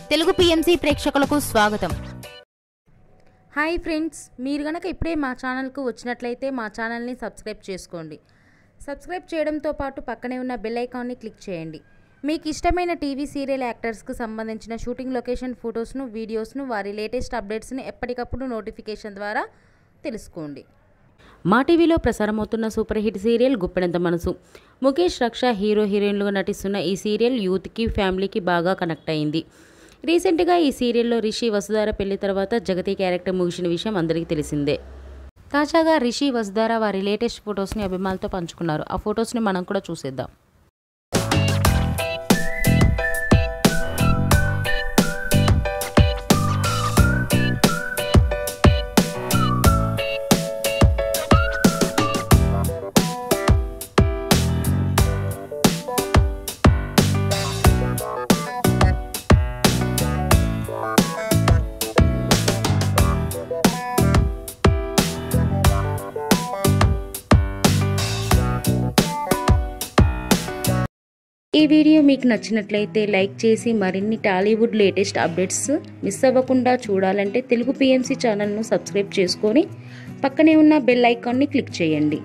Telugu PMC ప్రేక్షకులకు స్వాగతం. Hi friends, మీరు గనక ఇప్పుడే మా ఛానల్కు వచ్చినట్లయితే మా ఛానల్ని సబ్స్క్రైబ్ చేసుకోండి. సబ్స్క్రైబ్ చేయడంతో పాటు పక్కనే ఉన్న బెల్ ఐకాన్ని క్లిక్ చేయండి. మీకు ఇష్టమైన టీవీ సీరియల్ యాక్టర్స్కు సంబంధించిన షూటింగ్ లొకేషన్ ఫొటోస్ను, వీడియోస్ను, వారి లేటెస్ట్ అప్డేట్స్ని ఎప్పటికప్పుడు నోటిఫికేషన్ ద్వారా తెలుసుకోండి. మా టీవీలో ప్రసారమవుతున్న సూపర్ హిట్ సీరియల్ గుప్పెడంత మనసు. ముఖేష్, రక్ష హీరో హీరోయిన్లుగా నటిస్తున్న ఈ సీరియల్ యూత్కి, ఫ్యామిలీకి బాగా కనెక్ట్ అయింది. రీసెంట్గా ఈ సీరియల్లో రిషి, వసుధార పెళ్లి తర్వాత జగతి క్యారెక్టర్ ముగిసిన విషయం అందరికీ తెలిసిందే. తాజాగా రిషి, వసుధార వారి లేటెస్ట్ ఫొటోస్ని అభిమానులతో పంచుకున్నారు. ఆ ఫొటోస్ని మనం కూడా చూసేద్దాం. ఈ వీడియో మీకు నచ్చినట్లయితే లైక్ చేసి మరిన్ని టాలీవుడ్ లేటెస్ట్ అప్డేట్స్ మిస్ అవ్వకుండా చూడాలంటే తెలుగు పిఎంసి ఛానల్ను సబ్స్క్రైబ్ చేసుకొని పక్కనే ఉన్న బెల్ ఐకాన్ని క్లిక్ చేయండి.